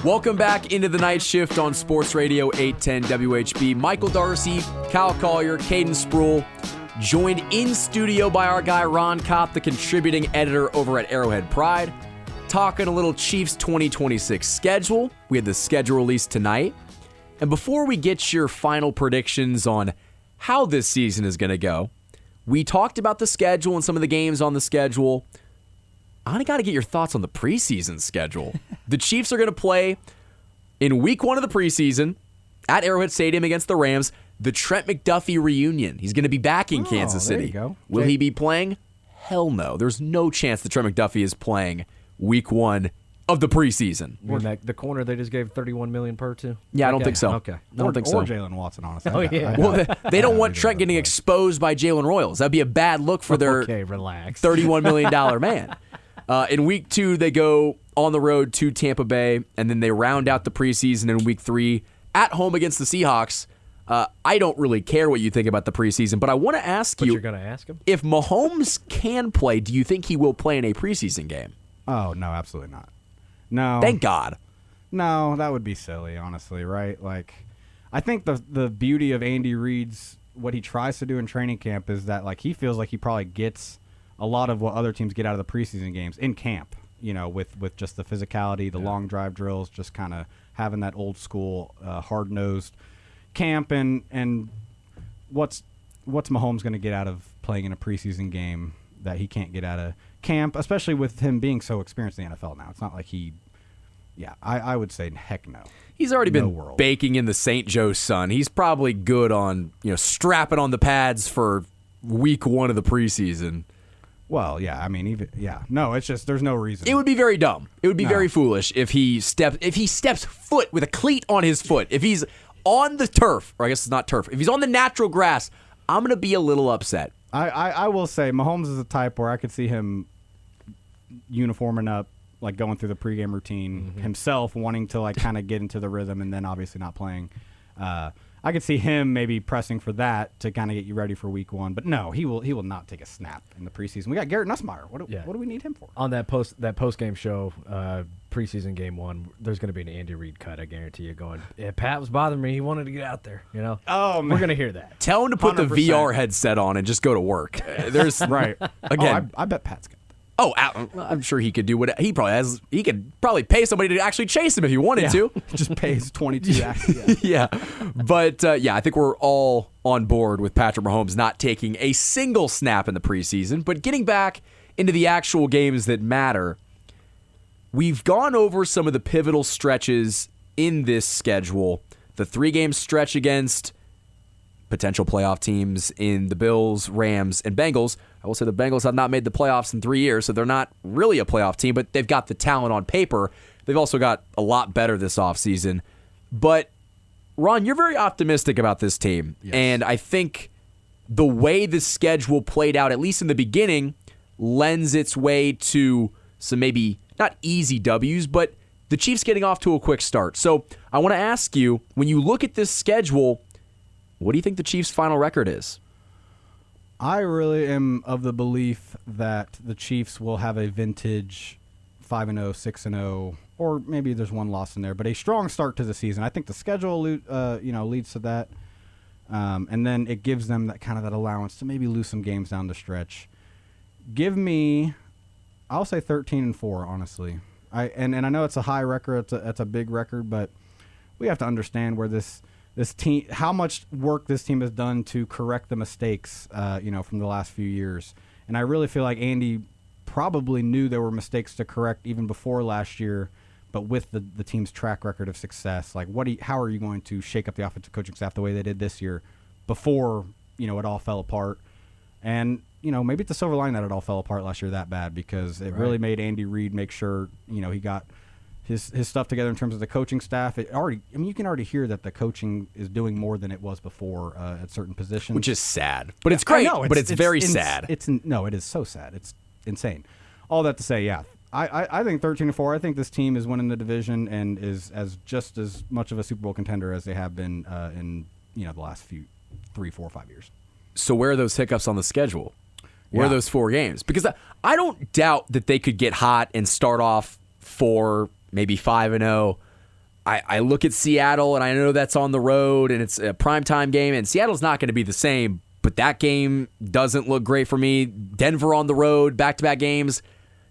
Welcome back into the night shift on Sports Radio 810 WHB. Michael Darcy, Kyle Collier, Caden Sproul, joined in studio by our guy Ron Kopp, the contributing editor over at Arrowhead Pride, talking a little Chiefs 2026 schedule. We had the schedule released tonight. And before we get your final predictions on how this season is going to go, we talked about the schedule and some of the games on the schedule. I got to get your thoughts on the preseason schedule. The Chiefs are going to play in week 1 of the preseason at Arrowhead Stadium against the Rams, the Trent McDuffie reunion. He's going to be back in Kansas City. There you go. Will he be playing? Hell no. There's no chance that Trent McDuffie is playing week 1 of the preseason. You mean the corner they just gave $31 million per to? Yeah, I don't think so. Okay. I don't think so. Or Jalen Watson, honestly. Oh, yeah. Well, they don't want Trent getting exposed by Jalen Royals. That'd be a bad look for their Okay, relax. $31 million man. In week 2, they go on the road to Tampa Bay, and then they round out the preseason in week 3 at home against the Seahawks. I don't really care what you think about the preseason, but I want to ask you, You're going to ask him? if Mahomes can play, do you think he will play in a preseason game? Oh, no, absolutely not. No. Thank God. No, that would be silly, honestly, right? Like, I think the beauty of Andy Reid's, what he tries to do in training camp is that, like, he feels like he probably gets a lot of what other teams get out of the preseason games in camp, you know, with just the physicality, the long drive drills, just kind of having that old school, hard-nosed camp. And what's Mahomes going to get out of playing in a preseason game that he can't get out of camp, especially with him being so experienced in the NFL now? It's not like I would say heck no. He's already been baking in the St. Joe's sun. He's probably good on, strapping on the pads for week 1 of the preseason. Well, yeah, I mean, no, it's just there's no reason. It would be very dumb. It would be very foolish if he steps foot with a cleat on his foot. If he's on the turf, or I guess it's not turf. If he's on the natural grass, I'm going to be a little upset. I will say Mahomes is the type where I could see him uniforming up, like going through the pregame routine himself, wanting to like kind of get into the rhythm, and then obviously not playing. I could see him maybe pressing for that to kind of get you ready for week 1. But no, he will not take a snap in the preseason. We got Garrett Nussmeier. What do we need him for? On that post game show, preseason game 1, there's going to be an Andy Reid cut. I guarantee you. Going, yeah, Pat was bothering me. He wanted to get out there. Oh, man. We're going to hear that. Tell him to put 100%. the VR headset on and just go to work. There's right again. I bet Pat's got that. Oh, I'm sure he could do what he probably has. He could probably pay somebody to actually chase him if he wanted to. Just pays 22. Yeah. But I think we're all on board with Patrick Mahomes not taking a single snap in the preseason. But getting back into the actual games that matter, we've gone over some of the pivotal stretches in this schedule. The 3-game stretch against potential playoff teams in the Bills, Rams, and Bengals. I will say the Bengals have not made the playoffs in 3 years, so they're not really a playoff team, but they've got the talent on paper. They've also got a lot better this offseason. But, Ron, you're very optimistic about this team. Yes. And I think the way the schedule played out, at least in the beginning, lends its way to some maybe not easy W's, but the Chiefs getting off to a quick start. So I want to ask you, when you look at this schedule, what do you think the Chiefs' final record is? I really am of the belief that the Chiefs will have a vintage 5-0, 6-0, or maybe there's one loss in there, but a strong start to the season. I think the schedule, leads to that, and then it gives them that kind of that allowance to maybe lose some games down the stretch. Give me, I'll say 13-4, honestly. I know it's a high record, it's a big record, but we have to understand where this team, how much work this team has done to correct the mistakes, from the last few years. And I really feel like Andy probably knew there were mistakes to correct even before last year, but with the team's track record of success, like how are you going to shake up the offensive coaching staff the way they did this year before, it all fell apart? And, maybe it's a silver lining that it all fell apart last year that bad, because it really made Andy Reid make sure, he got his stuff together in terms of the coaching staff. You can already hear that the coaching is doing more than it was before at certain positions, which is sad. But it's great. But it's very sad. It is so sad. It's insane. All that to say, yeah, I think 13-4. I think this team is winning the division and is just as much of a Super Bowl contender as they have been in the last 3, 4, 5 years. So where are those hiccups on the schedule? Where are those 4 games? Because I don't doubt that they could get hot and start off 4, maybe 5-0. I look at Seattle, and I know that's on the road, and it's a primetime game, and Seattle's not going to be the same, but that game doesn't look great for me. Denver on the road, back-to-back games,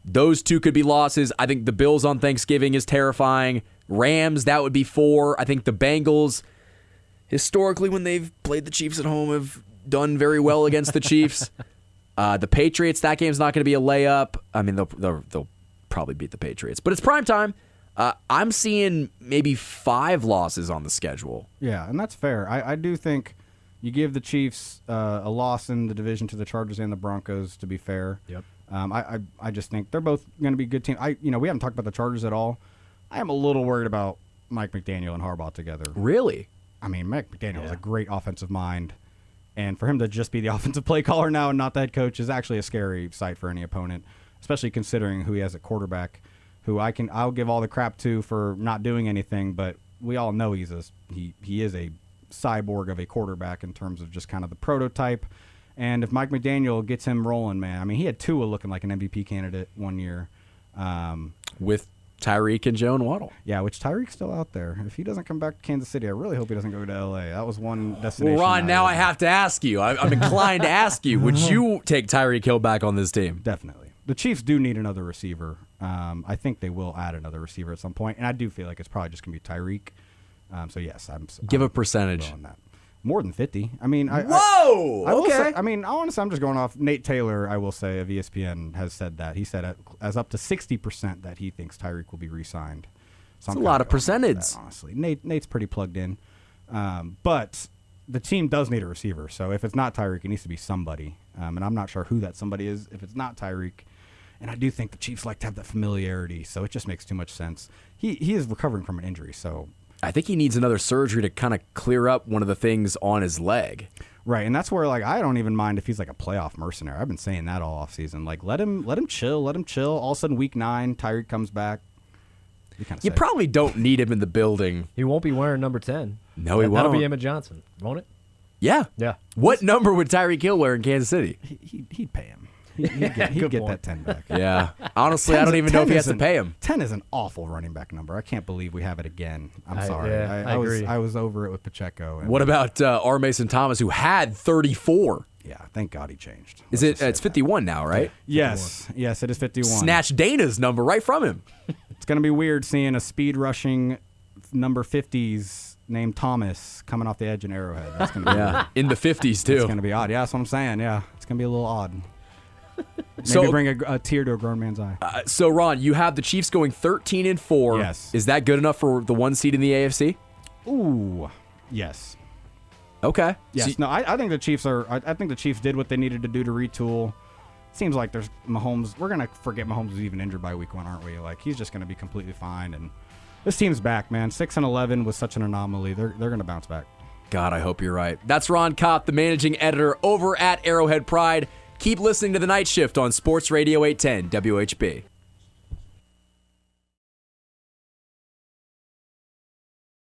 those two could be losses. I think the Bills on Thanksgiving is terrifying. Rams, that would be 4. I think the Bengals, historically, when they've played the Chiefs at home, have done very well against the Chiefs. The Patriots, that game's not going to be a layup. I mean, they'll probably beat the Patriots, but it's primetime. I'm seeing maybe 5 losses on the schedule. Yeah, and that's fair. I do think you give the Chiefs a loss in the division to the Chargers and the Broncos, to be fair. Yep. I just think they're both going to be good teams. We haven't talked about the Chargers at all. I am a little worried about Mike McDaniel and Harbaugh together. Really? I mean, Mike McDaniel is a great offensive mind, and for him to just be the offensive play caller now and not the head coach is actually a scary sight for any opponent, especially considering who he has at quarterback, who I'll give all the crap to for not doing anything, but we all know he is a cyborg of a quarterback in terms of just kind of the prototype. And if Mike McDaniel gets him rolling, man, I mean, he had Tua looking like an MVP candidate one year. With Tyreek and Joe and Waddle. Yeah, which Tyreek's still out there. If he doesn't come back to Kansas City, I really hope he doesn't go to L.A. That was one destination. Well, Ron, now I have to ask you. I'm inclined to ask you, would you take Tyreek Hill back on this team? Definitely. The Chiefs do need another receiver. I think they will add another receiver at some point, and I do feel like it's probably just going to be Tyreek. So, yes. Give a percentage. On that. More than 50. I mean, Whoa! I will okay. say, I mean, honestly, I'm just going off. Nate Taylor, I will say, of ESPN, has said that. He said as up to 60% that he thinks Tyreek will be re-signed. So That's a lot of percentage. That, honestly, Nate's pretty plugged in. But the team does need a receiver. So if it's not Tyreek, it needs to be somebody. And I'm not sure who that somebody is if it's not Tyreek. And I do think the Chiefs like to have that familiarity, so it just makes too much sense. He is recovering from an injury, so I think he needs another surgery to kind of clear up one of the things on his leg. Right, and that's where I don't even mind if he's like a playoff mercenary. I've been saying that all offseason. Let him chill. All of a sudden, week 9, Tyreek comes back. You probably don't need him in the building. He won't be wearing number 10. No, he won't. That'll be Emmett Johnson, won't it? Yeah. Yeah. What number would Tyreek Hill wear in Kansas City? He'd pay him. He'd get that 10 back. Yeah. Honestly, I don't even know if he has to pay him. 10 is an awful running back number. I can't believe we have it again. I'm sorry. I agree. I was over it with Pacheco. What about R. Mason Thomas, who had 34? Yeah, thank God he changed. It's 51 now, right? Yes, it is 51. Snatch Dana's number right from him. It's going to be weird seeing a speed rushing number 50s named Thomas coming off the edge in Arrowhead. That's going to be weird. In the 50s, too. It's going to be odd. Yeah, that's what I'm saying. Yeah, it's going to be a little odd. Maybe bring a tear to a grown man's eye. So, Ron, you have the Chiefs going 13-4. Yes. Is that good enough for the 1 seed in the AFC? Ooh, yes. Okay. Yes. No, I think the Chiefs are. I think the Chiefs did what they needed to do to retool. Seems like there's Mahomes. We're gonna forget Mahomes was even injured by week 1, aren't we? Like he's just gonna be completely fine. And this team's back, man. 6-11 was such an anomaly. They're gonna bounce back. God, I hope you're right. That's Ron Kopp, the managing editor over at Arrowhead Pride. Keep listening to The Night Shift on Sports Radio 810 WHB.